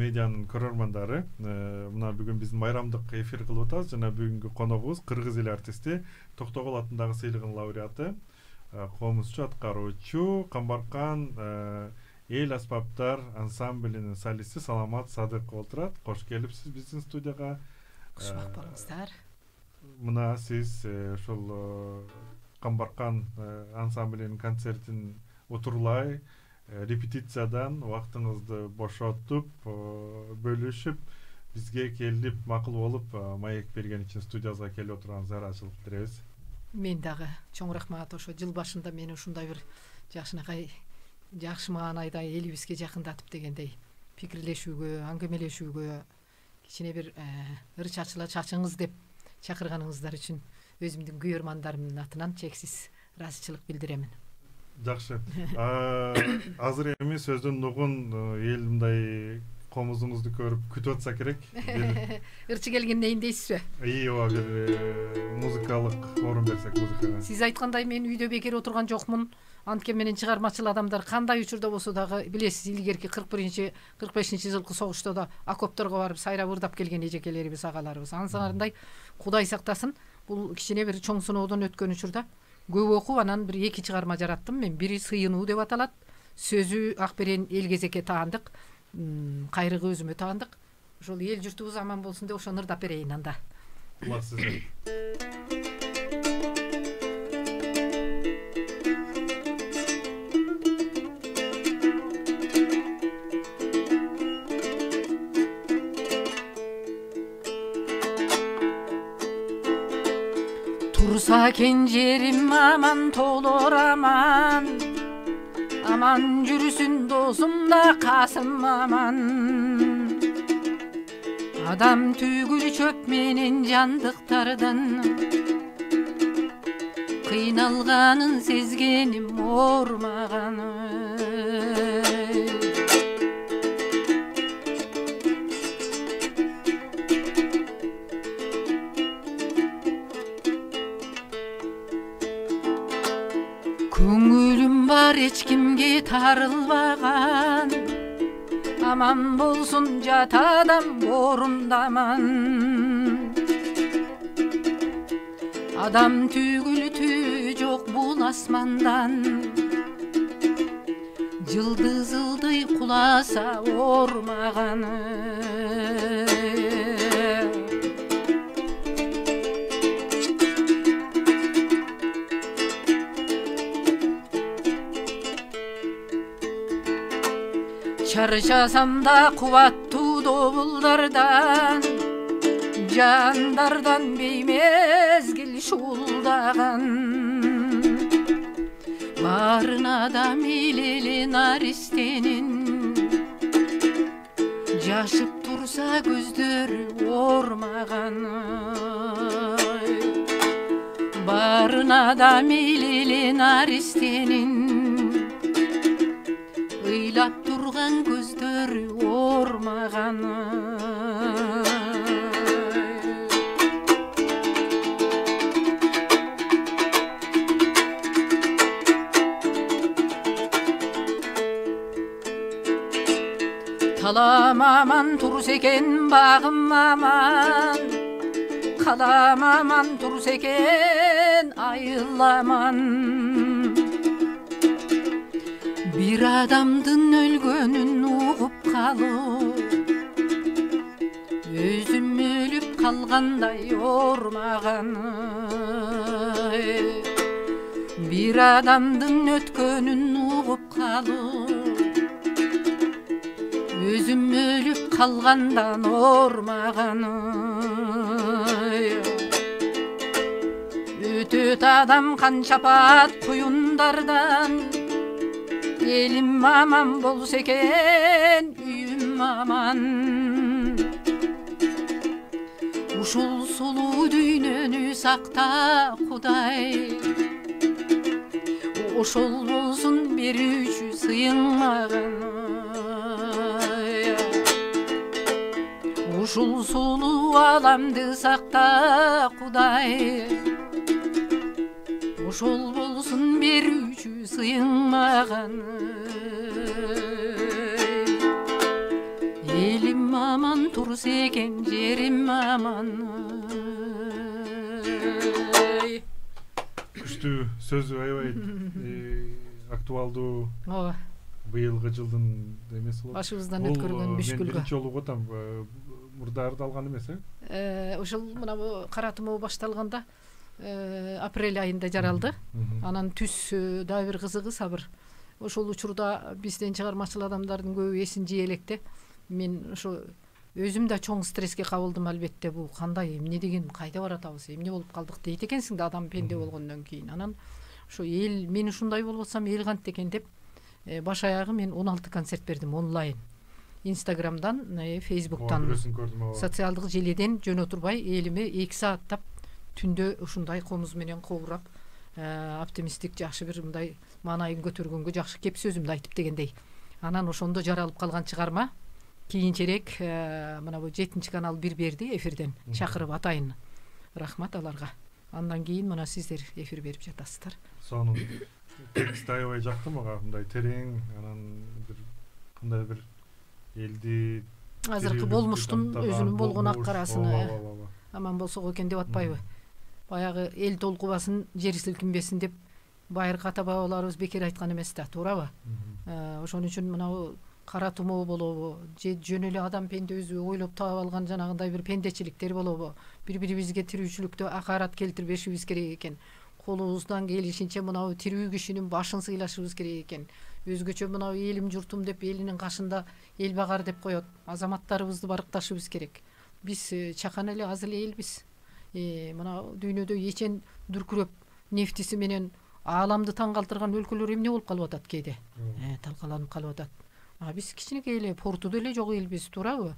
Медианын көрөрмандары, мына бүгүн биздин майрамдык эфир кылып атабыз жана бүгүнкү коногубуз кыргыз эл артисти Токтогул атындагы сыйлыгынын лауреаты, комузчу аткаруучу Камбаркан эл аспаптар ансамблинин солисти Саламат Садыков отурат. Кош келипсиз биздин студияга. Кушмак болуңуздар. Мына сиз ушул Камбаркан ансамблинин концертин утурлай репетициядан вактыңызды бошотуп, бөлүшүп, бизге келип, макул болуп, маек берген үчүн студиябызга келип отурганыңызга ыраазычылык билдиребиз. Мен дагы чоң рахмат. Ошо жыл башында мени ушундай бир жакшынакай, жакшы маанайда элибизге жакындатып дегендей пикирлешүүгө, аңгемелешүүгө, кичине бир ыр чачыла чачыңыз деп чакырганыңыздар үчүн өзүмдүн күйөрмандарымдын атынан чексиз ыраазычылык билдиремин. Жакшы. Азыр эми сөздөн нугун эл мындай комузуңузду көрүп күтүп атса керек. Ырчы келгендейин дейсизби? Ооба, бир музыкалык орун берсек музыкага. Сиз айткандай мен үйдө бекер отурган жокмун. Анткени менен чыгармачыл адамдар кандай учурда болсо дагы билесиз, илгерки 41-45 жылкы согушта да окопторго барып сайрап ырдап келген эжекелерибиз, агаларыбыз. Ансарындай Кудай сактасын, бул кичине бир чоң сыноодон өткөн учурда көп окуп, анан бир эки чыгарма жараттым мен. Бири Сыйынуу деп аталат. Сөзү Акберен Элгезекке таандык, кайрыгы өзүмө таандык. Ошол эл журтубуз аман болсун деп ошону ырдап берейин анда. Кулак сизде. Tursa kencerim aman tolor aman, aman жүрүsүн досум да касым aman. Адам түгүл чөп менен жандыктардан, кыйналганын сезгеним ормаган. Көңүлүм бар эч кимге тарылбаган, аман болсун жат адам орундаман. Адам түгүл түү жок бул асмандан, жылдыз ылдый куласа ормаган. Чарчасам да кубаттуу добулдардан, жандардан беймезгил шуулдаган. Барына да милели наристенин, жашып турса көздөрү ормаган. Барына да милели наристенин, ыйлап турган көздөрү ормаган. Талам аман турса экен багым аман, калам аман турса экен айыламан. Bir adamdın ölgönün uğup kalıp, özüm ölüp kalganday ormağan. Bir adamdın ötkönün uğup kalıp, özüm ölüp kalgandan ormağan. Ötöt adam kan çapat kuyundardan, elim aman bolsa eken, üyüm aman. Ушул сулуу дүйнөнү сакта Кудай, ошол болсун берүүчү сыйың маган. Ушул сулуу аламды сакта Кудай, ошол болсун берүүчү сыйыңмаган. Элим аман турса экен, жерим аман. Күчтүү сөзү аябай актуалдуу. Ооба. Быйылгы жылдын эмеси болот. Башыбыздан өткөргөн мүшкүлгө. Биринчи жолу котам мурдаарда алган эмес, Ошол мына бу кара тумоо башталганда апрель айында жаралды. Анан түз дагы бир кызыгы сабыр. Ошол учурда бизден чыгармачыл адамдардын көбү эсин жие электе. Мен ошо өзүм да чоң стресске кабылдым албетте. Бул кандай, эмне деген, кайда баратабыз, эмне болуп калдык дейт экенсиң да адам пенде болгондон кийин. Анан ошо эл мен ушундай болбосам эл кантты экен деп баш аягы мен 16 концерт бердим онлайн. Инстаграмдан, Фейсбуктан, социалдык желеден жөн отурбай элиме 2 сааттап түндө ушундай комуз менен кобурап, оптимисттик жакшы бир мындай маанайын көтөргөнгө жакшы кеп сөзүмдү айтып дегендей. Анан ошондо жаралып калган чыгарма кийинчерээк мына бу 7 канал бир берди эфирден чакырып атайын. Рахмат аларга. Андан кийин мына сиздер эфир берип жатасыздар. Сонун текст аябай жакты мага, мындай терең, анан бир кандай бир элди азыркы болмуштун өзүнүн болгон ак карасыны аман болсок экен деп атпайбы? Баягы эл толкубасын, жер силкинбесин деп байыркы ата бабаларыбыз бекер айткан эмес да, туурабы? Ошон үчүн мына кара тумоо болобу, же жөн эле адам пенде өзү ойлоп таап алган жанагындай бир пендечиликтер болобу, бири-бирибизге тирүүчүлүктө акарат келтирбешибиз керек экен. Колубуздан келишинче мына тирүү кишинин башын сыйлашыбыз керек экен. Өзгөчө мына элим журтум деп элинин кашында эл багар деп коет. Азаматтарыбызды баркташыбыз керек. Биз чакан эле аз эле элбиз. Мына дүйнөдө эчен дүркүрөп нефтиси менен ааламды таң калтырган өлкөлөр эмне болуп калып атат кейде? Талкаланып калып атат. Биз кичинекей эле порту деле жок элбиз, туурабы?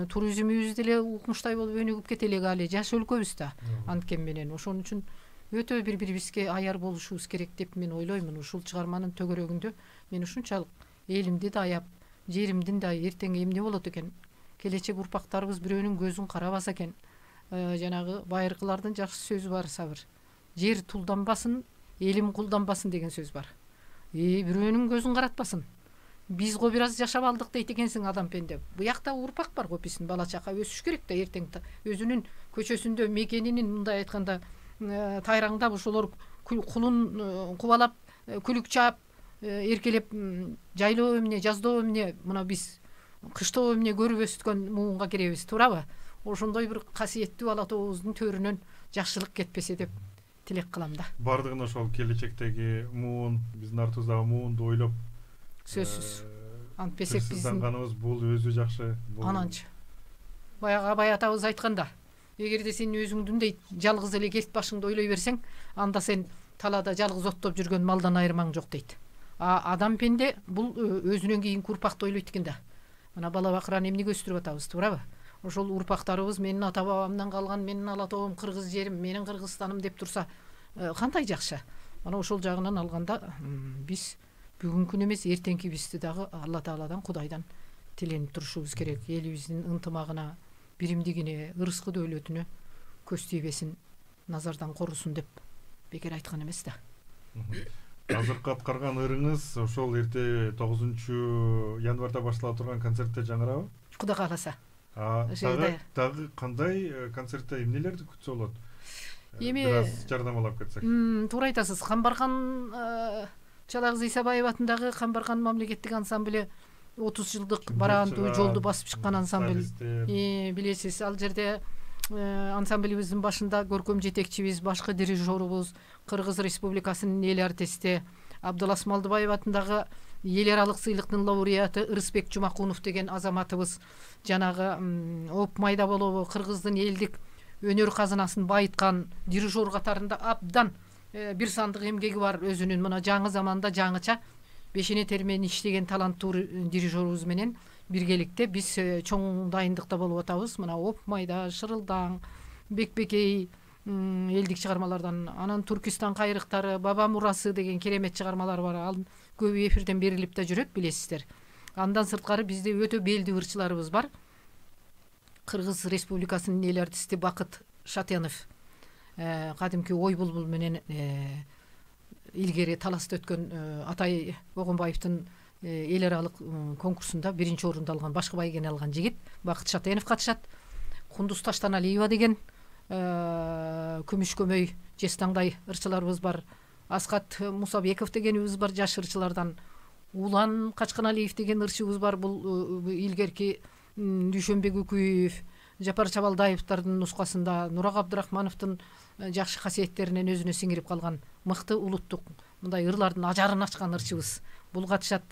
Туризмибиз деле укмуштай болуп өнүгүп кете элек али жаш өлкөбүз да. Анткени менен ошон үчүн өтө бири-бирибизге аяр болушубуз керек деп мен ойлоймун. Ушул чыгарманын төгөрөгүндө мен ушунчалык элимди да аяп, жеримдин да эртең эмне болот экен, келечек урпактарыбыз бирөөнүн көзүн карабаса экен. Жанагы байыркылардын жакшы сөзү бар сабыр. Жер тулданбасын, элим кулданбасын деген сөз бар. Бирөөнүн көзүн каратпасын. Биз го бир аз жашап алдык дейт экенсиң адам пенде. Буякта урпак бар көпүсүн, бала чака өсүш керек да эртең өзүнүн көчөсүндө мекенинин мындай айтканда тайраңдап ошолор кулун кубалап, күлүк чаап, эркелеп жайлоо эмне, жаздоо эмне, мына биз кыштоо эмне көрүп өскөн муунга киребиз, туурабы? Ошондой бир касиеттүү ала тообуздун төрүнөн жакшылык кетпесе деп тилек кылам да. Бардыгына ошол келечектеги муун, биздин артыбыздагы муунду ойлоп сөзсүз. Антпесек биздин сызданганыбыз бул өзү жакшы. Ананчы. Баягы абай атабыз айтканда, эгерде сен өзүңдүн дейт жалгыз эле керт башыңды ойлой берсең, анда сен талаада жалгыз оттоп жүргөн малдан айырмаң жок дейт. Адам пенде бул өзүнөн кийинки урпакты ойлойт экен да. Мына бала бакыраны эмнеге өстүрүп атабыз, туурабы? Ошол урпактарыбыз менин ата бабамдан калган, менин ала тоом кыргыз жерим, менин Кыргызстаным деп турса, кандай жакшы. Мана ошол жагынан алганда биз бүгүнкүн эмес, эртеңки бизди дагы Алла Тааладан, Кудайдан тиленип турушубуз керек. Элибиздин ынтымагына, биримдигине, ырыскы дөөлөтүнө көз тийбесин, назардан корусун деп бекер айткан эмес да. Азыркы аткарган ырыңыз ошол эрте 9 январда баштала турган концертте жаңырабы? Кудай кааласа. Дагы кандай концертте эмнелерди күтсө болот? Бир аз жардамалап кетсек. Туура айтасыз. Камбаркан Чалакыз Исабаев атындагы Камбаркан мамлекеттик ансамбль 30 жылдык бараандуу жолду басып чыккан ансамбль. Билесиз, ал жерде ансамблибиздин башында көркөм жетекчибиз, башкы дирижерубуз, Кыргыз Республикасынын эл артисти Абдулас Малдыбаев атындагы эл аралык сыйлыктын лауреаты Ырысбек Жумакунов деген азаматыбыз, жанагы Оп майда болобу Кыргыздын элдик өнөр казынасын байыткан дирижер катарында абдан бир сандык эмгеги бар өзүнүн. Мына жаңы заманда жаңыча бешене термени иштеген таланттуу дирижерубуз менен биргеликте биз чоң дайындыкта болуп атабыз. Мына Оп майда, Шырылдаң, Бекбекей элдик чыгармалардан, анан Түркистан кайрыктары, Баба мурасы деген керемет чыгармалар бар. Ал көбү эфирден берилип да жүрөт, билесиздер. Андан сырткары бизде өтө белди ырчыларыбыз бар. Кыргыз Республикасынын эл артисти Бакыт Шатенов, кадимки ой булбул менен илгери таласта өткөн Атай Огонбаевдин эл аралык конкурсунда 1-орунду алган, башкы байгени алган жигит Бакыт Шатенов катышат. Кундуз Таштаналиева деген күмүш көмөй жестаңдай ырчыларыбыз бар. Аскат Мусабеков дегенибиз бар, жаш ырчылардан. Улан Качканалиев деген ырчыбыз бар. Бул илгерки Дүйшөнбек Үкүев, Жапар Чабалдаевдардын нускасында Нурак Абдырахмановдун жакшы касиеттеринен өзүнө сиңирип калган мыкты улуттук мындай ырлардын ажарын ачкан ырчыбыз. Бул катышат.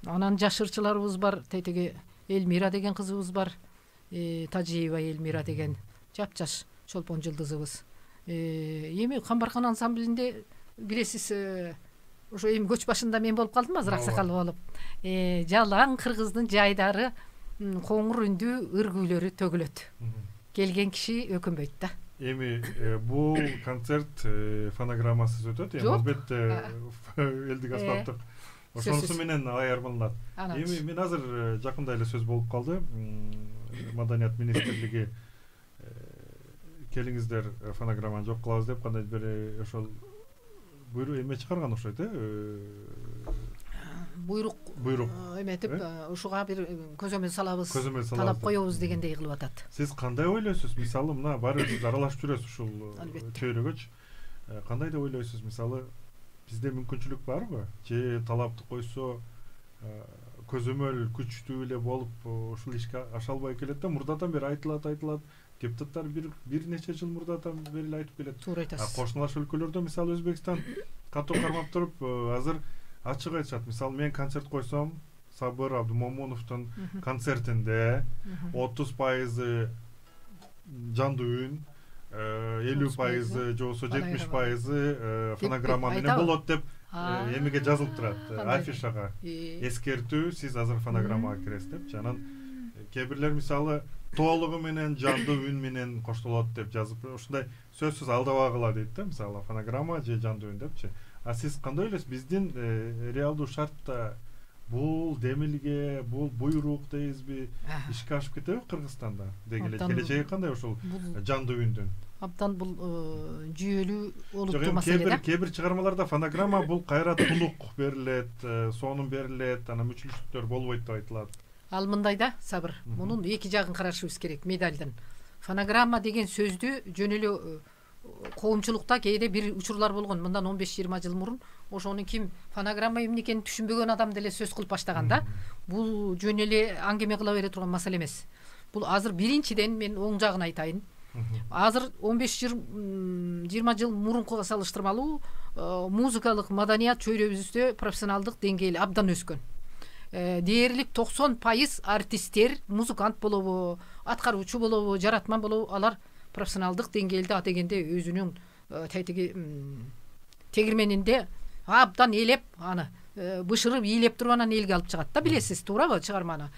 Анан жаш ырчыларыбыз бар. Тетеге Элмира деген кызыбыз бар. Тажиева Элмира деген жап-жаш чолпон жылдызыбыз. Эми Камбаркан ансамблинде билесиз, ошо эми көч башында мен болуп калдым азыр аксакал болуп. Жалаң кыргыздын жайдары, коңур үндүү ыр күйлөрү төгүлөт. Келген киши өкүнбөйт да. Эми бул концерт фонограммасыз өтөт. Эми албетте элдик аспаптык ошонусу менен аярмаланат. Эми мен азыр жакында эле сөз болуп калды. Маданият министрлиги келиңиздер фонограмманы жок кылабыз деп кандай бир ошол буйрук эме чыгарган окшойт, буйрук эметип ушуга бир көзөмөл салабыз, талап коебуз дегендей кылып атат. Сиз кандай ойлойсуз? Мисалы мына баарыбыз аралашып жүрөбүз ушул чөйрөгөч. Кандай деп ойлойсуз? Мисалы бизде мүмкүнчүлүк барбы? Же талапты койсо көзөмөл күчтүү эле болуп ушул ишке аша албай келет да, мурдадан бери айтылат. Депутаттар бир нече жыл мурдадан бери айтып келет. Туура айтасыз. Кошуналаш өлкөлөрдө мисалы Өзбекстан катуу кармап туруп азыр ачык айтышат. Мисалы мен концерт койсом, Сабыр Абдумомуновдун концертинде 30% жандуу үн, 50% же болбосо 70% фонограмма менен болот деп эмеге жазылып турат, афишага. Эскертүү, сиз азыр фонограммага киресиз деп. Анан кээ-бирлер мисалы толугу менен жандуу үн менен коштолот деп жазып, ушундай сөзсүз алдабагыла дейт да, мисалы фонограмма же жандуу үн депчи. А сиз кандай ойлойсуз? Биздин реалдуу шартта бул демилге, бул буйрук дейбизби, ишке ашып кетеби Кыргызстанда? Дегеле келечеги кандай ушул жандуу үндүн? Абдан бул жүйөлүү олуттуу маселе да. Кээ-бир чыгармаларда фонограмма бул кайра тунук берилет, сонун берилет, анан мүчүлүштүктөр болбойт деп айтылат. Ал мындай да, Сабыр. Мунун эки жагын карашыбыз керек медалдын. Фонограмма деген сөздү жөн эле коомчулукта кээде бир учурлар болгон, мындан 15-20 жыл мурун ошонун ким фонограмма эмне экенин түшүнбөгөн адам деле сөз кылып баштаган да. Бул жөн эле аңгеме кыла бере турган маселе эмес. Бул азыр биринчиден мен оң жагын айтайын. Азыр 15-20 жыл мурункуга салыштырмалуу музыкалык маданият чөйрөбүздө профессионалдык деңгээли абдан өскөн. Дээрлик 90% артисттер, музыкант болобу, аткаруучу болобу, жаратман болобу, алар профессионалдык деңгээлде атегенде өзүнүн тегирменинде абдан элеп, аны бышырып, ийлеп туруп анан элге алып чыгат да, билесиз, туурабы чыгарманы.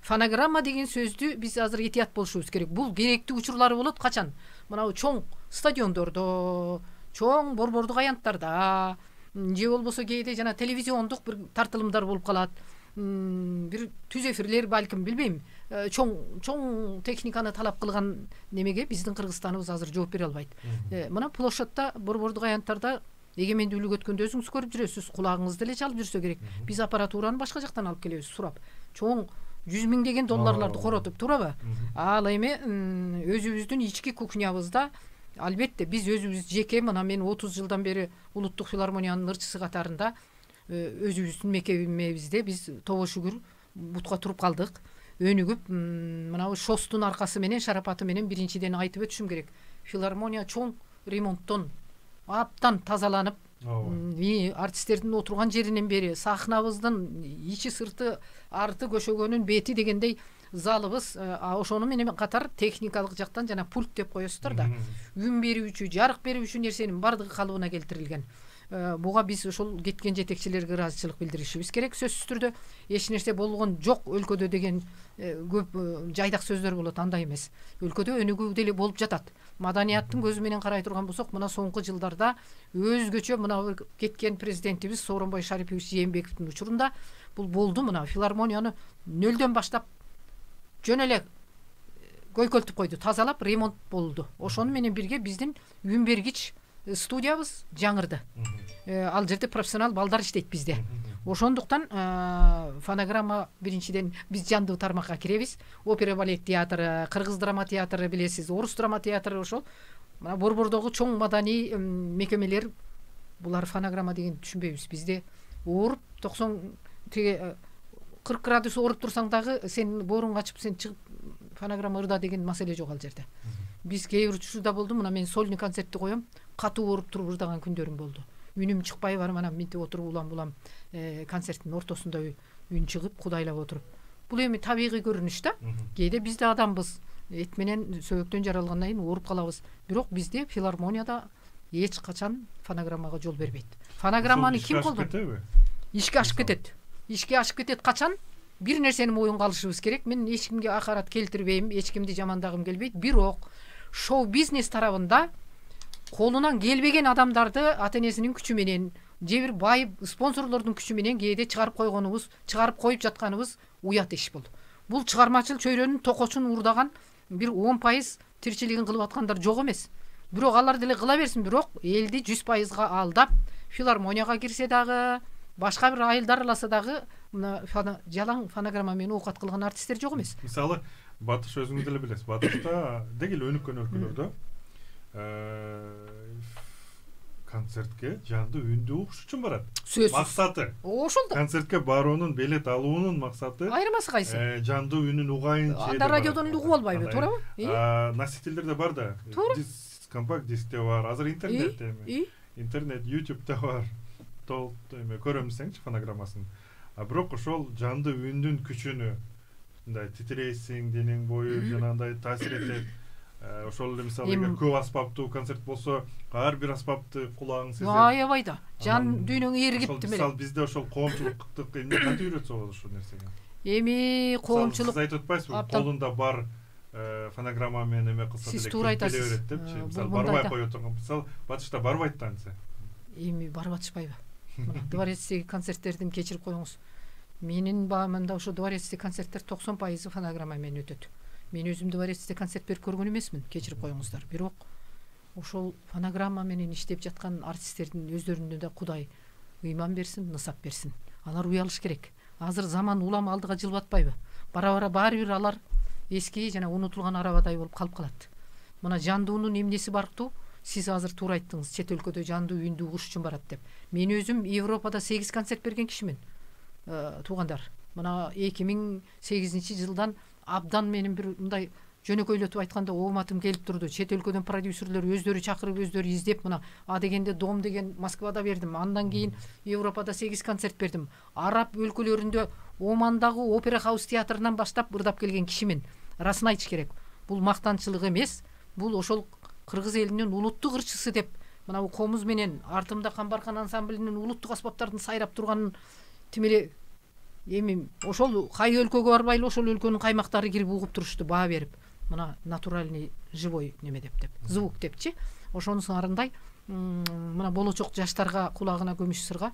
Фонограмма деген сөздү биз азыр этият болушубуз керек. Бул керектүү учурлары болот качан? Мына чоң стадиондордо, чоң борбордук аянттарда, же болбосо кээде жана телевизиондук бир тартылымдар болуп калат. Бир түз эфирлер, балким билбейм, чоң техниканы талап кылган немеге биздин Кыргызстаныбыз азыр жооп бере албайт. Мына площадьта, борбордук аянттарда эгемендүүлүк өткөндө өзүңүз көрүп жүрөсүз, кулагыңыз деле чалып жүрсө керек. Биз аппаратураны башка жактан алып келебиз, сурап. Чоң $100 000 деген долларларды коротуп, туурабы? Ал эми өзүбүздүн ички кухнябызда албетте биз өзүбүз жеке, мына мен 30 жылдан бери Улуттук филармониянын ырчысы катарында өзүбүздүн мекемебизде биз тобо шүгүр бутка туруп калдык. Өнүгүп, мына шостун аркасы менен, шарапаты менен биринчиден айтып өтүшүм керек. Филармония чоң ремонттон абдан тазаланып, артисттердин отурган жеринен бери сахнабыздын ичи сырты, арты көшөгөнүн бети дегендей залыбыз, ошону менен катар техникалык жактан жана пульт деп коесуздар да. Үн берүүчү, жарык берүүчү нерсенин бардыгы калыбына келтирилген. Буга биз ошол кеткен жетекчилерге ыраазычылык билдиришибиз керек. Сөзсүз түрдө эч нерсе болгон жок өлкөдө деген көп жайдак сөздөр болот, андай эмес. Өлкөдө өнүгүү деле болуп жатат. Маданияттын көзү менен карай турган болсок, мына соңку жылдарда өзгөчө мына кеткен президентибиз Сооронбай Шарипович Жээнбековдун учурунда бул болду. Мына филармонияны нөлдөн баштап жөн эле көйкөлтүп койду, тазалап ремонт болду. Ошону менен бирге биздин үн бергич студиябыз жаңырды. Ал жерде профессионал балдар иштейт бизде. Ошондуктан фонограмма биринчиден биз жандуу тармакка киребиз. Опера балет театры, кыргыз драма театры билесиз, орус драма театры ошол. Мына Борбордогу чоң маданий мекемелер булар фонограмма деген түшүнбөйбүз. Бизде ооруп 90 теге 40 градус ооруп турсаң дагы сен бооруң ачып сен чыгып фонограмма ырда деген маселе жок ал жерде. Биз кээ бир учурда болду, мына мен сольный концертти коем, катуу ооруп туруп ырдаган күндөрүм болду. Үнүм чыкпай барып анан минтип отуруп улам концерттин ортосунда үн чыгып кудайлап отуруп. Бул эми табигый көрүнүш да. Кээде биз да адамбыз. Эт менен сөбөктөн жаралгандан кийин ооруп калабыз. Бирок бизде филармонияда эч качан фонограммага жол бербейт. Фонограмманы ким колдонот? Ишке ашып кетет. Ишке ашып кетет качан? Бир нерсени моюнга алышыбыз керек. Мен эч кимге акарат келтирбейм, эч кимди жамандагым келбейт. Бирок шоу-бизнес тарабында колунан келбеген адамдарды ата-энесинин күчү менен, же бир бай спонсорлордун күчү менен кээде чыгарып койгонубуз, чыгарып коюп жатканыбыз уят иш болду. Бул чыгармачыл чөйрөнүн токочун урдаган бир 10% тирчилигин кылып аткандар жок эмес. Бирок алар деле кыла берсин, бирок элди 100%га алдап, филармонияга кирсе дагы, башка бир айылдар аласа дагы жалаң фонограмма менен оокат кылган артисттер жок эмес. Мисалы, Батыш өзүңүз деле билесиз. Батышта деги эле өнүккөн өлкөлөрдө концертке жанды үндүү угуш үчүн барат. Максаты. Ошол да. Концертке баруунун, билет алуунун максаты айырмасы кайсы? Жанды үнүн угайын. Анда радиодон угуп албайбы, туурабы? Носительдерде бар да. Компакт дискте бар, азыр интернетте эми. Интернет, YouTube'да бар. Толук эме көрөмүзсеңчи фонограммасын. Бирок ошол жанды үндүн күчүнү мындай титирейсиң, денең бою жанагындай таасир этет. Ошол эле мисалы көп аспаптуу концерт болсо, ар бир аспапты кулагың сезет. Аябай да. Жан дүйнөң эригиптир эле. Мисалы bizde ошол коомчулуктук эмне кантип үйрөтсө болот ушул нерсеге? Эми коомчулук сиз айтып атпайсызбы? Колунда бар фонограмма менен эме кылса деле келе берет депчи. Мисалы барбай кое турган. Мисалы Батышта барбайт да ансы. Эми барып атышпайбы? Дворецтеги концерттердин кечирип коюңуз. Менин баамында ошо дворецтеги концерттер 90% фонограмма менен өтөт. Мен өзүм дворецте концерт берип көргөн эмесмин, кечирип коюңуздар. Бирок ошол фонограмма менен иштеп жаткан артисттердин өздөрүнө да Кудай ыйман берсин, нысап берсин. Алар уялыш керек. Азыр заман улам алдыга жылып атпайбы? Бара-бара баары бир алар эски жана унутулган арабадай болуп калып калат. Мына жандуунун эмнеси барктуу? Сиз азыр туура айттыңыз, чет өлкөдө жандуу үндүү угуш үчүн барат деп. Мен өзүм Европада 8 концерт берген кишимин. Туугандар. Мына 2008 жылдан абдан менин бир мындай жөнөкөйлөтүп айтканда ооматым келип турду. Чет өлкөдөн продюсерлер өздөрү чакырып, өздөрү издеп, мына А дегенде Дом деген Москвада бердим. Андан кийин Европада 8 концерт бердим. Араб өлкөлөрүндө Омандагы Опера Хаус театрынан баштап ырдап келген кишимин. Расын айтыш керек. Бул мактанчылык эмес. Бул ошол кыргыз элинин улуттук ырчысы деп, мына комуз менен артымда Камбаркан ансамблинин улуттук аспаптардын сайрап турганын тимеле эми ошол кай өлкөгө барбайлы ошол өлкөнүн каймактары кирип угуп турушту, баа берип. Мына натуральный живой неме деп, звук депчи. Ошонусун арындай мына болочок жаштарга кулагына көмүш сырга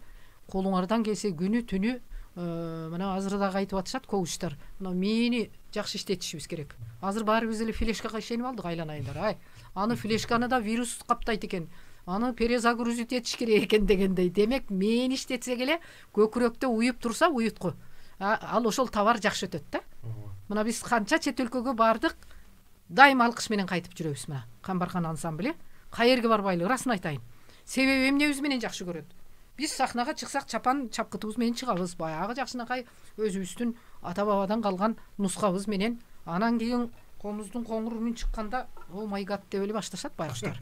колуңардан келсе күнү түнү мына азыр дагы айтып атышат коучтар. Мына мени жакшы иштетишибиз керек. Азыр баарыбыз эле флешкага ишенип алдык, айланайындар. Ай, аны флешканы да вирус каптайт экен. Аны перезагрузить этиш керек экен дегендей. Демек, мен иштетсек эле көкүрөктө уюп турса уютку. Ал ошол товар жакшы өтөт да. Мына биз канча чет өлкөгө бардык, дайыма алкыш менен кайтып жүрөбүз. Мына Камбаркан ансамбли кайерге барбайлы, расын айтайын. Себеби эмнебиз менен жакшы көрөт. Биз сахнага чыксак чапан чапкытыбыз менен чыгабыз. Баягы жакшынакай өзүбүздүн ата бабадан калган нускабыз менен. Анан кийин комуздун коңурунун чыкканда, о май гад деп эле башташат байкуштар.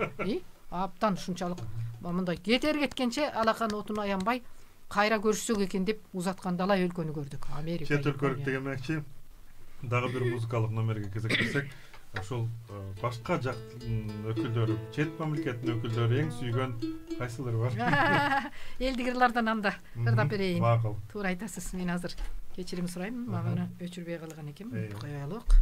Аптан ушунчалык мындай кеткенче алакан отун аянбай кайра көрүшсөк экен деп узаткан дала өлкөнү көрдүк. Америка. Чет өлкөлүк дегенмекчи дагы бир музыкалык номерге кезектесек, ошол башка жак өкүлдөрү, чет мамлекеттин өкүлдөрү эң сүйгөн кайсылары бар? Элдик ырлардан анда ырдап берейин. Макул. Туура айтасыз. Мен азыр кечирим сурайм, мага өчүрбөй калган экенмин. Коелук.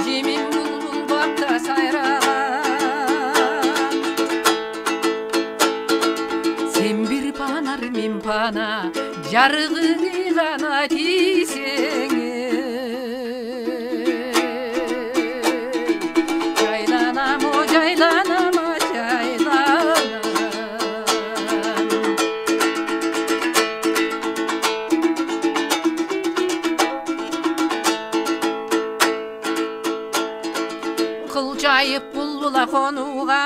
жемин булбул бакта сайраган сен бир панар мен пана жарыгы гана тийсең жайланам о жайланам а жайланам кыл жайып булбула конуга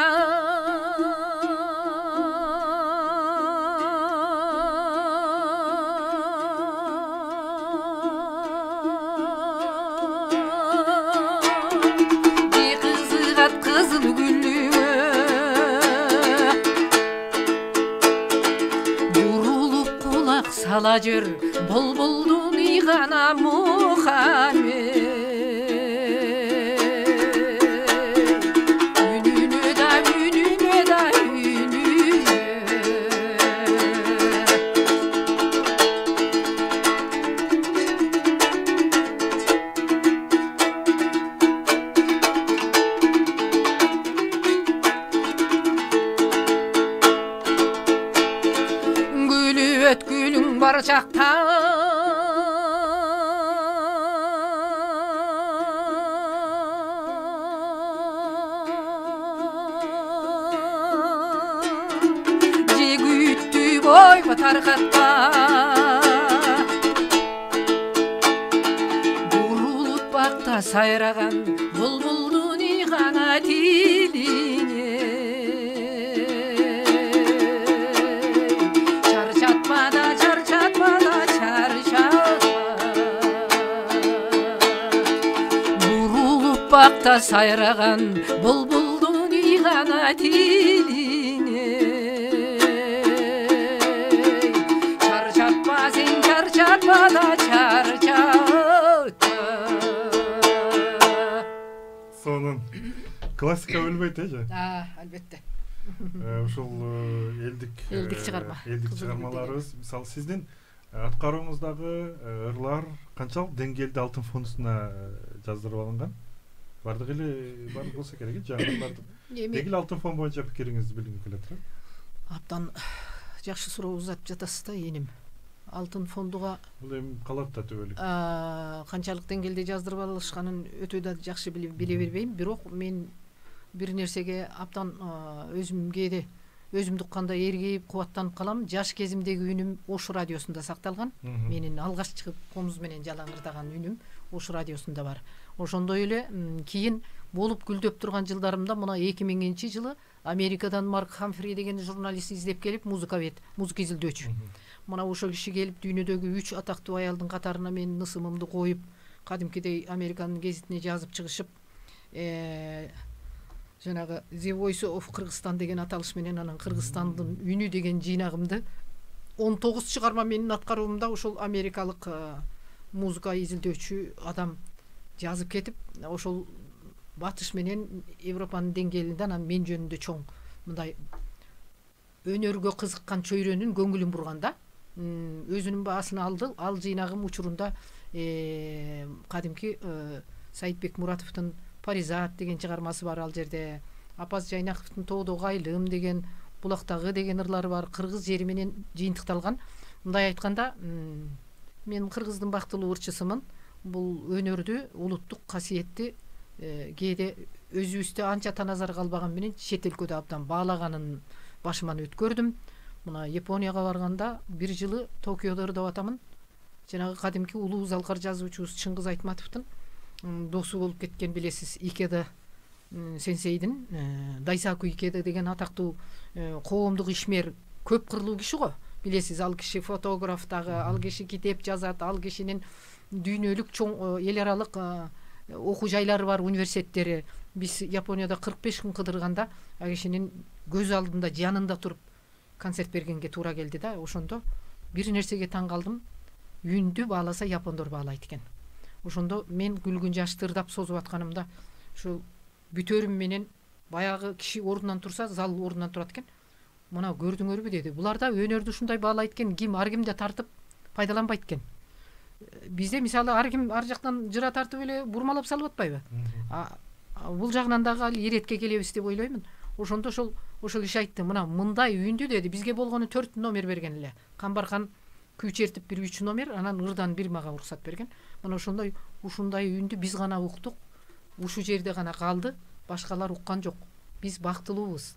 кызыл гүлүңө бурулуп кулак сала жөр булбулдун ыйгана Мухаммед үнүнө да үнүнө да үнүнө өткүлүң бар жакта жегүттү бойго таркатпа бурулуп бакта сайраган булбулдун ыйгана тилине бакта сайраган булбулдун ыйгана тилине чарчатпа сен чарчатпа да чарчатпа сонун классика өлбөйт же албетте ушул элдик чыгармаларыбыз мисалы сиздин аткарууңуздагы ырлар канчалык деңгээлде алтын фондусуна жаздырып алынган бардыгы эле бар болсо керек жаңыларды деги алтын фонд боюнча пикириңизди билгим келет абдан жакшы суроо узатып жатасыз да эним алтын фондуга бул эми калат да төбөлүк канчалык деңгээлде жаздырып алышканын өтө да жакшы биле бербейм бирок мен бир нерсеге абдан өзүм кээде өзүмдү укканда эргейип кубаттанып калам жаш кезимдеги үнүм Ош радиосунда сакталган менин алгач чыгып комуз менен жалаңырдаган үнүм Ош радиосунда бар ошондой эле кийин болуп гүлдөп турган жылдарымда мына 2000 жылы Америкадан Марк Хамфри деген журналист издеп келип музыка изилдөөчү мына ошол киши келип дүйнөдөгү 3 атактуу аялдын катарына менин ысымымды коюп кадимкидей Американын гезитине жазып чыгышып жанагы The Voice of Кыргызстан деген аталыш менен анан Кыргызстандын үнү деген жыйнагымды 19 чыгарма менин аткаруумда ошол америкалык музыка изилдөөчү адам жазып кетип ошол батыш менен Европанын деңгээлинде анан мен жөнүндө чоң мындай өнөргө кызыккан чөйрөнүн көңүлүн бурган да өзүнүн баасын алды ал жыйнагым учурунда кадимки Саитбек Муратовдун Паризат деген чыгармасы бар ал жерде Апаз Жайнаковдун Тоодогу айлым деген Булактагы деген ырлары бар кыргыз жери менен жыйынтыкталган мындай айтканда мен кыргыздын бактылуу ырчысымын бул өнөрдү улуттук касиетти кээде өзүбүздө анча таназарга албаган менен чет өлкөдө абдан баалаганын башыман өткөрдүм мына Японияга барганда бир жылы Токиодо ырдап атамын жанагы кадимки улуу залкар жазуучубуз Чыңгыз Айтматовдун досу болуп кеткен билесиз Икеда сенсейдин Дайсаку Икеда деген атактуу коомдук ишмер көп кырлуу киши го билесиз ал киши фотограф дагы ал киши китеп жазат ал кишинин дүйнөлүк чоң эл аралык окуу жайлары бар университеттери биз Японияда 45 күн кыдырганда ал кишинин көз алдында жанында туруп концерт бергенге туура келди да ошондо бир нерсеге таң калдым үндү бааласа япондор баалайт экен ошондо мен күлгүн жашты ырдап созуп атканымда ушул бүтөрүм менен баягы киши ордунан турса зал ордунан турат экен. Мына көрдүңөрбү деди. Булар да өнөрдү ушундай баалайт экен, ким ар кимде тартып пайдаланбайт экен. Бизде мисалы ар ким ар жактан жыра тартып эле бурмалап салып атпайбы? Бул жагынан дагы ал иретке келебиз деп ойлоймун. Ошондо ошол иш айтты. Мындай үйүндү деди. Бизге болгону 4 номер берген эле. Камбаркан күй чертип бир 3 номер, анан ырдан бир мага уруксат берген. Мына ушундай үйүндү биз гана уктук. Ушу жерде гана калды. Башкалар уккан жок. Биз бактылуубуз.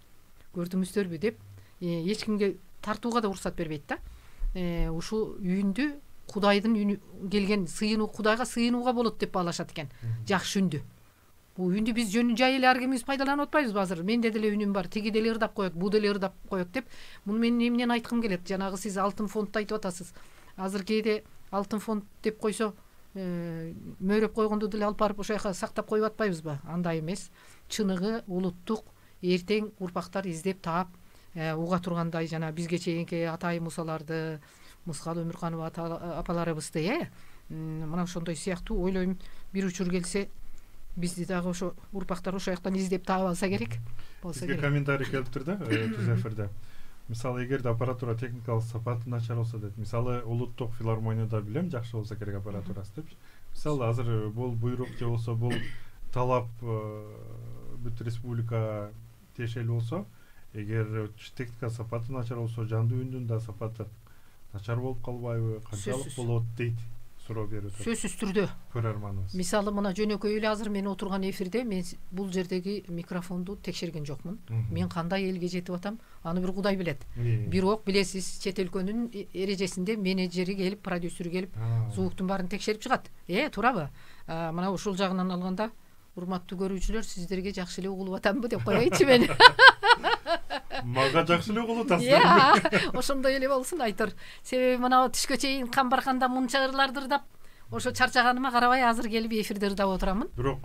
Көрдүңүздөрбү деп эч кимге тартууга да уруксат бербейт да. Ушу үйүндү Кудайдын келген сыйынуу, Кудайга сыйынууга болот деп баалашат экен. Жакшы үндү. Бул үйүндү биз жөн жай эле ар кимибиз пайдаланып атпайбызбы азыр? Менде деле үнүм бар, тиги деле ырдап коет, бу деле ырдап коет деп. Муну мен эмнени айткым келет? Жанагы сиз алтын фондду айтып атасыз. Азыр кээде алтын фонд деп койсо, мөөрөп койгонду деле алып барып ошол жака сактап коюп атпайбызбы? Андай эмес. Чыныгы улуттук эртең урпактар издеп таап, уга тургандай жана бизге чейинки атай мусаларды, Мускал Өмүрканова апаларыбызды, мына ошондой сыяктуу ойлойм, бир учур келсе бизди дагы ошо урпактар ошол жактан издеп таап алса керек. Бизге комментарий келиптир да, түз эфирде. Мисалы, эгерде аппаратура техникалык сапаты начар болсо дейт. Мисалы, улуттук филармонияда билем жакшы болсо керек аппаратурасы деп. Мисалы, азыр бул буйрук же болсо бул талап бүт республика тиешелүү болсо, эгер техника сапаты начар болсо, жандуу үндүн да сапаты начар болуп калбайбы, канчалык болот дейт, суроо берип атат. Сөзсүз түрдө. Көрөрманыбыз. Мисалы, мына жөнөкөй эле азыр мен отурган эфирде мен бул жердеги микрофонду текшерген жокмун. Мен кандай элге жетип атам, аны бир Кудай билет. Бирок билесиз, чет өлкөнүн эрежесинде менеджери келип, продюсери келип, звуктун баарын текшерип чыгат. Туурабы? Мына ушул жагынан алганда, урматтуу көрүүчүлөр, сиздерге жакшы эле угулуп атамбы деп коеюнчу мен. Мага жакшы эле угулуп атасыз. Ошондой эле болсун айтор. Себеби мына түшкө чейин Камбарканда мынча ырларды ырдап, ошо чарчаганыма карабай азыр келип эфирде ырдап отурамын. Бирок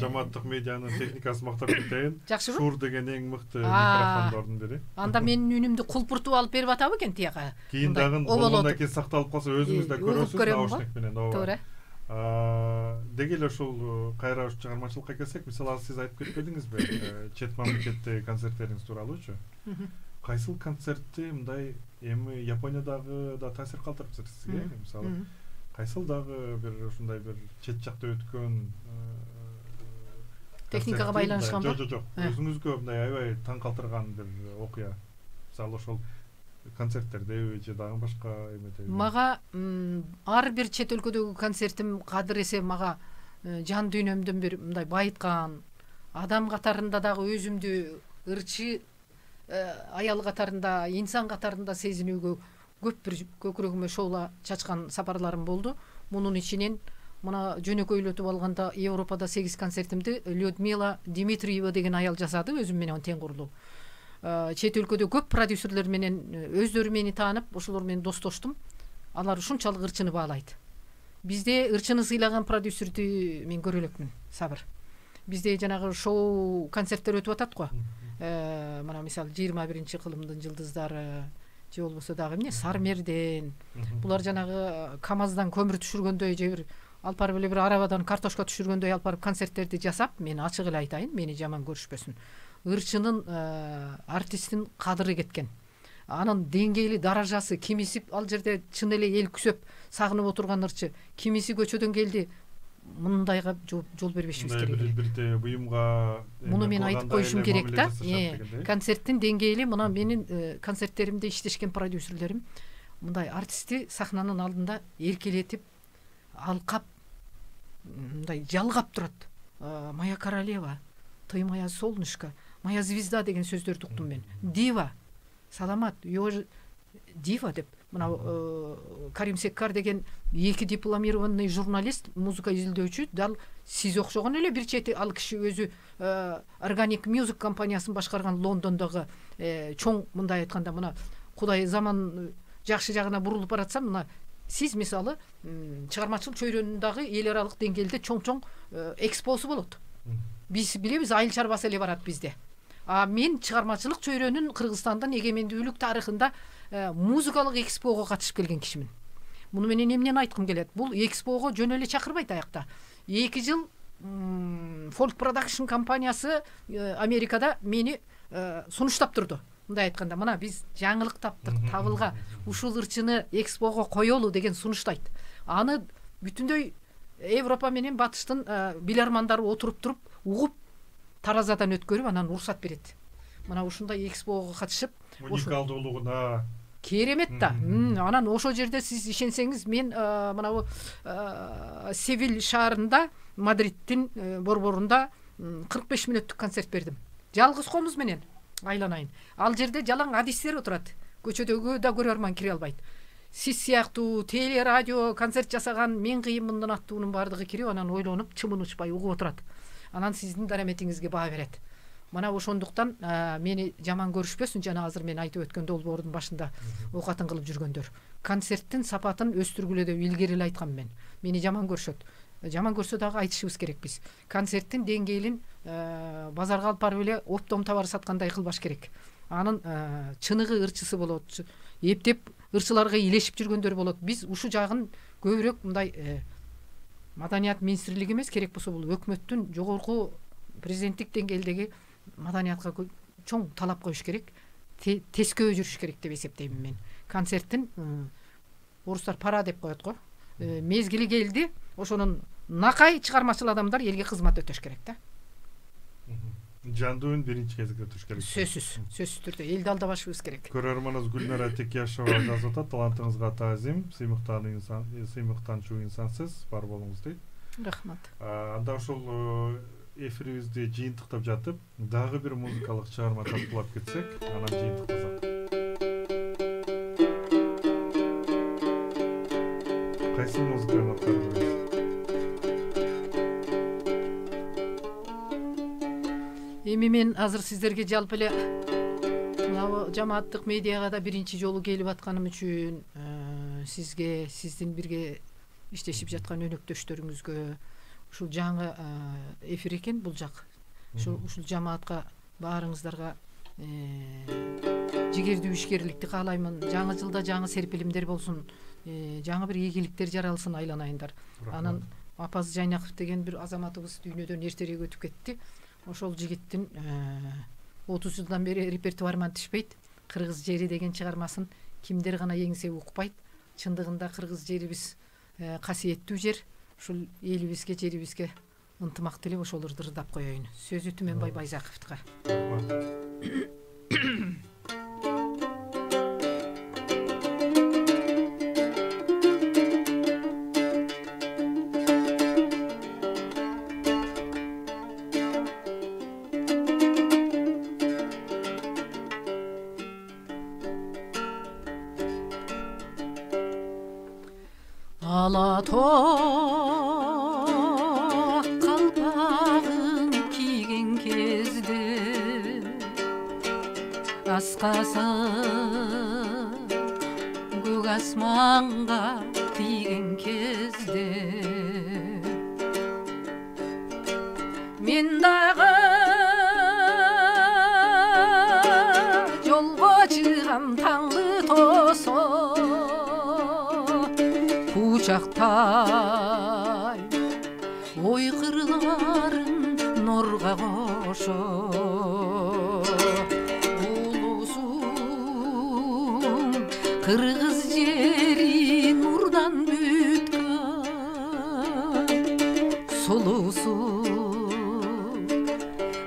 жамааттык медианын техникасын мактап кетейин. Жакшыбы? Шур деген эң мыкты микрофондордун бири. Анда менин үнүмдү кулпуртуп алып берип атабы экен тияка. Кийин дагы болгондон кийин сакталып калса өзүңүз да көрөсүз наушник менен. Туура. Деги эле ушул кайра чыгармачылыкка келсек, мисалы сиз айтып кетпедиңизби чет мамлекетте концерттериңиз тууралуучу? Кайсыл концертти мындай эми Япониядагы да таасир калтырыптыр сизге? Мисалы кайсыл дагы бир ушундай бир чет жакта өткөн техникага байланышканбы? Жок. Өзүңүзгө мындай аябай таң калтырган бир окуя. Мисалы ошол концерттерде же дагы башка эмеде? Мага ар бир чет өлкөдөгү концертим кадыресе мага жан дүйнөмдөн бир мындай байыткан, адам катарында дагы өзүмдү ырчы аял катарында, инсан катарында сезинүүгө көп бир көкүрөгүмө шоола чачкан сапарларым болду. Мунун ичинен мына жөнөкөйлөтүп алганда Европада 8 концертимди Людмила Дмитриева деген аял жасады, өзүм менен тең курулуу. Чет өлкөдө көп продюсерлер менен өздөрү мени таанып, ошолор менен достоштум. Алар ушунчалык ырчыны баалайт. Бизде ырчыны сыйлаган продюсерди мен көрө элекмин, Сабыр. Бизде жанагы шоу концерттер өтүп атат го. Мына мисалы 21 кылымдын жылдыздары же болбосо дагы эмне Сармерден. Булар жанагы КамАЗдан көмүр түшүргөндөй же бир алып барып эле бир арабадан картошка түшүргөндөй алып барып концерттерди жасап, мен ачык эле айтайын, мени жаман көрүшпөсүн. Ырчынын артисттин кадыры кеткен. Анын деңгээли даражасы, кимиси ал жерде чын эле эл күсөп сагынып отурган ырчы, кимиси көчөдөн келди. Мындайга жол бербешибиз керек. Бирде буюмга муну мен айтып коюшум керек да. Концерттин деңгээли, мына менин концерттеримде иштешкен продюсерлерим мындай артистти сахнанын алдында эркелетип, алкап, мындай жалгап турат. Моя королева, ты моя солнышко, моя звезда деген сөздөрдү уктум мен. Дива, саламат, дива деп. Мына Карим Секкар деген 2 дипломированный журналист, музыка изилдөөчү, дал сиз окшогон эле бир чети ал киши өзү Organic Music компаниясын башкарган Лондондогу чоң, мындай айтканда, мына Кудай заман жакшы жагына бурулуп баратса, мына сиз мисалы чыгармачылык чөйрөнүн дагы эл аралык деңгээлде чоң экспосу болот. Биз билебиз, айыл чарбасы эле барат бизде. Мен чыгармачылык чөйрөнүн Кыргызстандын эгемендүүлүк тарыхында музыкалык экспого катышып келген кишимин. Муну менен эмнени айткым келет? Бул экспого жөн эле чакырбайт аякта. 2 жыл Folk Production компаниясы Америкада мени сунуштап турду. Мындай айтканда, мына биз жаңылык таптык, табылга ушул ырчыны экспого коелу деген сунуштайт. Аны бүтүндөй Европа менен батыштын билармандары отуруп туруп, угуп, таразадан өткөрүп, анан уруксат берет. Мына ушундай экспого катышып, уникалдуулугуна керемет да. Анан ошол жерде сиз ишенсеңиз, мен мына Севиль шаарында, Мадридтин борборунда 45 мүнөттүк концерт бердим. Жалгыз комуз менен айланайын. Ал жерде жалаң адистер отурат. Көчөдөгү да көрөрман кире албайт. Сиз сыяктуу теле радио концерт жасаган мен кыйынмын аттуунун бардыгы кирип, анан ойлонуп, чымын учпай угуп отурат. Анан сиздин дараметиңизге баа берет. Мына ошондуктан мени жаман көрүшпөсүн, жана азыр мен айтып өткөн долбоордун башында оокатын кылып жүргөндөр. Концерттин сапатын өстүргүлө деп илгери эле айткам мен. Мени жаман көрүшөт. Жаман көрсө дагы айтышыбыз керек биз. Концерттин деңгээлин базарга алып барып эле оптом товар саткандай кылбаш керек. Анын чыныгы ырчысы болот. Эптеп ырчыларга илешип жүргөндөр болот. Биз ушу жагын көбүрөөк мындай маданият министрлиги эмес, керек болсо бул өкмөттүн жогорку президенттик деңгээлдеги маданиятка чоң талап коюш керек. Тескөө жүрүш керек деп эсептеймин мен. Концерттин орустар пара деп коет го. Мезгили келди, ошонун накай чыгармачыл адамдар элге кызмат өтөш керек да. Жандуу үн биринчи кезекте өтүш керек. Сөзсүз түрдө элди алдабашыбыз керек. Көрөрманыбыз Гүлнара Текияшова жазып атат, талантыңызга таазим, сыймыктанчу инсансыз, бар болуңуз дейт. Рахмат. Анда ошол эфирибизди жыйынтыктап жатып, дагы бир музыкалык чыгарма талкуулап кетсек, анан жыйынтыктасак. Кайсы музыканы аткардыңыз? Эми мен азыр сиздерге жалпы эле мына жамааттык медиага да биринчи жолу келип атканым үчүн, сизге, сиздин бирге иштешип жаткан өнөктөштөрүңүзгө, ушул жаңы эфир экен бул жак. Ушул жамаатка баарыңыздарга жигердүү ишкерликти каалаймын. Жаңы жылда жаңы серпилимдер болсун, жаңы бир ийгиликтер жаралсын, айланайындар. Анан Апаз Жайнаков деген бир азаматыбыз дүйнөдөн эртерээк өтүп кетти. Ошол жигиттин 30 жылдан бери репертуарынан түшпөйт. Кыргыз жери деген чыгармасын кимдер гана эңсе укпайт. Чындыгында кыргыз жерибиз касиеттүү жер. Ушул элибизге, жерибизге ынтымак тилеп ошолорду ырдап коеюн. Сөзү Түмөнбай Байзаковтуга. Алатоак калпагын кийген кезде аскасы көк асманга тийген кезде мен дагы жолго чыгам таңды тосо кучактай ой кырларын нурга кошо улусум кыргыз жери нурдан бүткөн сулуусум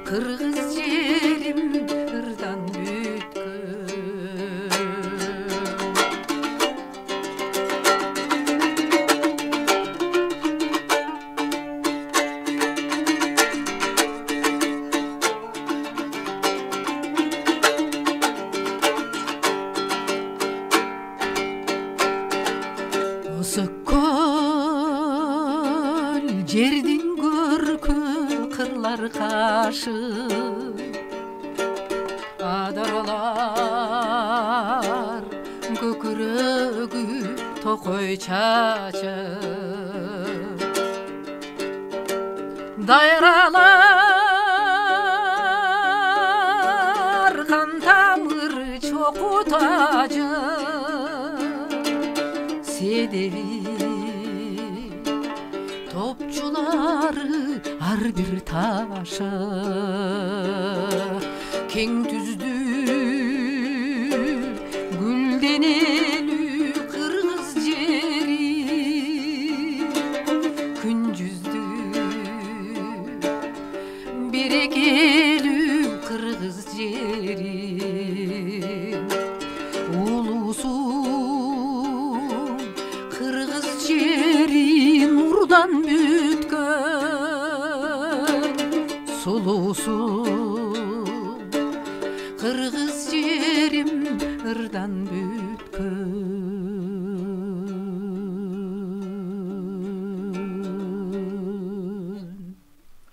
кыргыз жерим ырдан жердин көркү кырлар кашы адаралар көкүрөгү токой чачы дайралар кан тамыр чоку тажы седеби топчулары ар бир ташы кең түздү гүлденелүү кыргыз жери күн жүздү берекелүү кыргыз жери улуусун кыргыз жери нурдан бүткөн сулуусун кыргыз жерим ырдан бүткөн.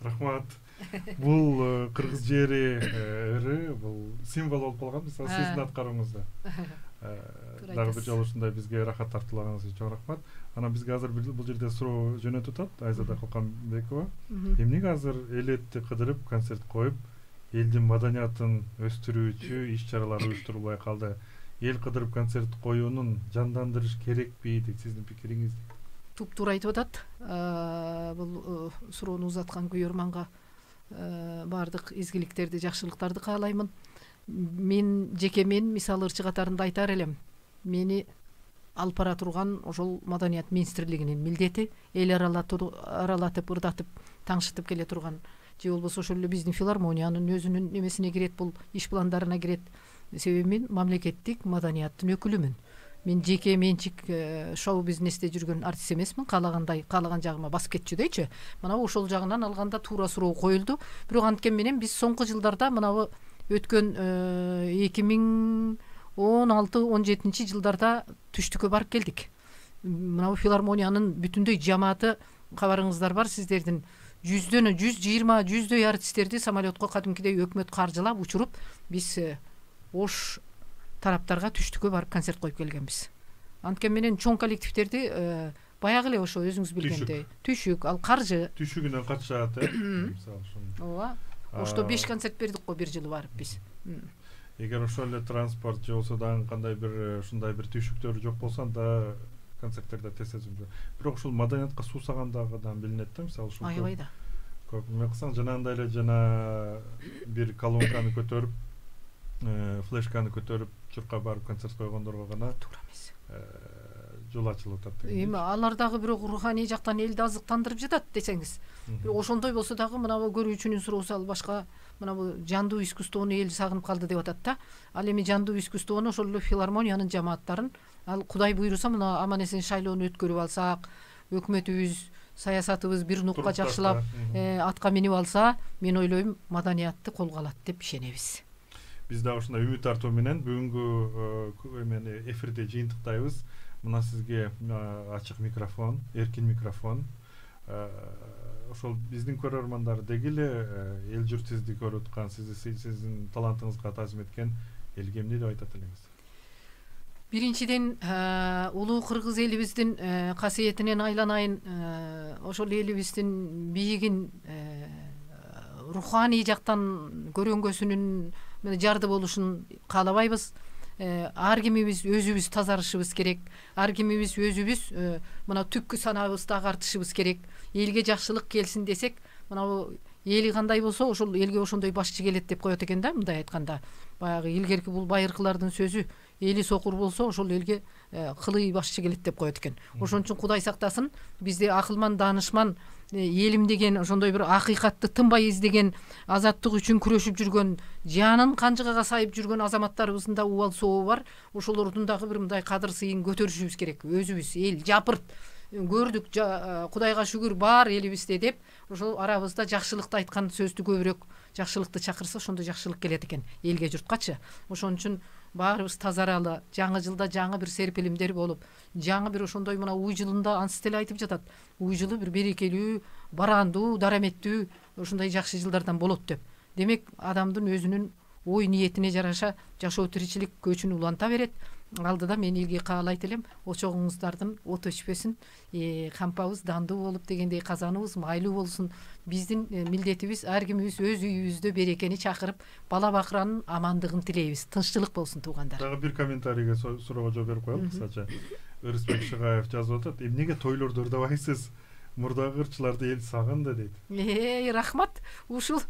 Рахмат. Бул кыргыз жери ыры бул символ болуп калган мисалы сиздин аткарууңузда. Дагы бир жолу ушундай бизге рахат тартуулаганыңыз үчүн чоң рахмат. Анан бизге азыр бул жерде суроо жөнөтүп атат Айзада Калканбекова. Эмнеге азыр элетти кыдырып концерт коюп, элдин маданиятын өстүрүүчү иш-чаралар уюштурулбай калды? Эл кыдырып концерт коюунун жандандырыш керекпи дейт сиздин пикириңиз? Туп-туура айтып атат. Бул суроону узаткан күйөрманга баардык изгиликтерди, жакшылыктарды каалаймын. Мен мисалы ырчы катарында айтар элем. Мени алып бара турган ошол маданият министрлигинин милдети эл аралатып, ырдатып, таңшытып келе турган же болбосо ошол эле биздин филармониянын өзүнүн немесине кирет, бул иш пландарына кирет. Себеби мен мамлекеттик маданияттын өкүлүмүн. Мен жеке менчик шоу бизнесте жүргөн артист эмесмин. Каалаган жагыма басып кетчү дейчи. Мына ошол жагынан алганда туура суроо коюлду. Бирок анткени менен биз соңку жылдарда мына өткөн 2016-17 жылдарда түштүккө барып келдик. Мына филармониянын бүтүндөй жамааты, кабарыңыздар бар сиздердин, 120-100 артисттерди самолетко кадимкидей өкмөт каржылап учуруп, биз Ош тараптарга түштүккө барып концерт коюп келгенбиз. Анткени менен чоң коллективдерди баягы эле ошо өзүңүз билгендей түшүк, ал каржы түшүгүнөн качышат, мисалы ошону. Ооба. Ошто 5 концерт бердик го бир жылы барып биз. Эгер ошол эле транспорт же болсо дагы кандай бир ушундай бир түшүктөр жок болсо анда концерттерде тез-тез. Бирок ушул маданиятка суусагандагы да билинет да, мисалы ушул. Аябай да. Көп эме кылсаң жанагындай эле жана бир колонканы көтөрүп, флешканы көтөрүп, чуркап барып концерт койгондорго гана туура эмес. Жол ачылып атат. Эми алар дагы бирок руханий жактан элди азыктандырып жатат десеңиз. Ошондой болсо дагы мына көрүүчүнүн суроосу ал башка, мына бул жандуу искусствону эл сагынып калды деп атат да. Ал эми жандуу искусствону ошол эле филармониянын жамааттарын ал Кудай буйруса мына аман-эсен шайлоону өткөрүп алсак, өкмөтүбүз, саясатыбыз бир нукка жакшылап атка минип алса, мен ойлойм маданиятты колго алат деп ишенебиз. Биз да ушундай үмүт артуу менен бүгүнкү эмени эфирде жыйынтыктайбыз. Мына сизге ачык микрофон, эркин микрофон. Ошол биздин көрөрмандар деги эле эл журт сизди көрүп аткан, сиздин талантыңызга таазим эткен элге эмне деп айтат элеңиз? Биринчиден улуу кыргыз элибиздин касиетинен айланайын, ошол элибиздин бийигин руханий жактан көрөнгөсүнүн жарды болушун каалабайбыз. Ар кимибиз өзүбүз тазарышыбыз керек. Ар кимибиз өзүбүз мына түпкү санабызды агартышыбыз керек. Элге жакшылык келсин десек, мына эли кандай болсо, ошол элге ошондой башчы келет деп коет экен да, мындай айтканда. Баягы илгерки бул байыркылардын сөзү, эли сокур болсо, ошол элге кылый башчы келет деп коет экен. Ошон үчүн Кудай сактасын, бизде акылман, данышман, элим деген ошондой бир акыйкатты тынбай издеген, азаттык үчүн күрөшүп жүргөн, жанын канжыгага сайып жүргөн азаматтарыбыздын да убал сообу бар. Ошолордун дагы бир мындай кадыр сыйын көтөрүшүбүз керек. Өзүбүз эл жапырт көрдүк, Кудайга шүгүр бар элибизде деп, ошол арабызда жакшылыкты айткан сөздү көбүрөөк, жакшылыкты чакырса, ошондо жакшылык келет экен элге, журткачы. Ошон үчүн баарыбыз тазаралы, жаңы жылда жаңы бир серпилимдер болуп, жаңы бир ошондой мына уй жылында ансыз деле айтып жатат. Уй жылы бир берекелүү, барандуу, дараметтүү, ошондой жакшы жылдардан болот деп. Демек, адамдын өзүнүн ой ниетине жараша жашоо тиричилик көчүн уланта берет. Алдыда мен элге каалайт элем, очогуңуздардын от өчпөсүн, кампабыз дандуу болуп дегендей, казаныбыз майлуу болсун. Биздин милдетибиз ар кимибиз өз үйүбүздө берекени чакырып, бала бакыранын амандыгын тилейбиз. Тынччылык болсун туугандар. Дагы бир комментарийге суроого жооп берип коелу. Кысача Ырысбек Шыгаев жазып атат: "Эмнеге тойлорду ырдабайсыз? мурдагы ырчыларды эл сагынды дейт. Рахмат. Ушул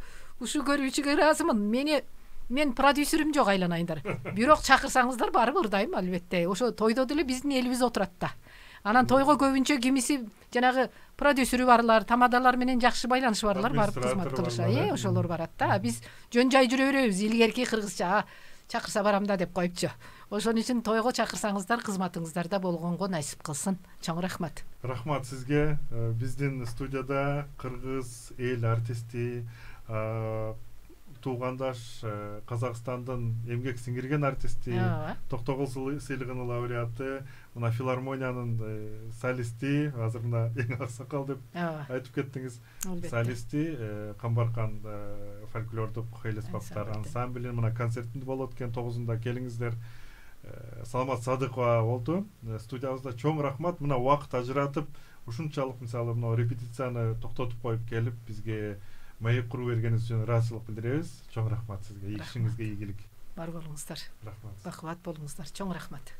көрүүчүгө ыраазымын. Мен продюсерим жок, айланайындар. Бирок чакырсаңыздар барып ырдайм албетте. Ошо тойдо деле биздин элибиз отурат да. Анан тойго көбүнчө кимиси жанагы продюсерү барлар, тамадалар менен жакшы байланышы барлар барып кызмат кылышат. Ошолор барат да. Биз жөн жай жүрө беребиз, илгерки кыргызча чакырса барам да деп коюпчу. Ошон үчүн тойго чакырсаңыздар, кызматыңыздарда болгонго насип кылсын. Чоң рахмат. Рахмат сизге. Биздин студияда кыргыз эл артисти, туугандаш Казакстандын эмгек сиңирген артисти, Токтогул сыйлыгынын лауреаты, мына филармониянын солисти, азыр мына эң аксакал деп айтып кеттиңиз. Солисти, Камбаркан фольклордук хыйл аспаптар ансамблинин мына концертинде болот экен 9-да келиңиздер. Саламат Садыкова болду студиябызда. Чоң рахмат. Мына убакыт ажыратып, ушунчалык мисалы мына репетицияны токтотуп коюп келип, бизге маек куруу бергениңиз үчүн ыраазычылык билдиребиз. Чоң рахмат сизге. Ишиңизге ийгилик. Бар болуңуздар. Рахмат. Бакубат болуңуздар. Чоң рахмат.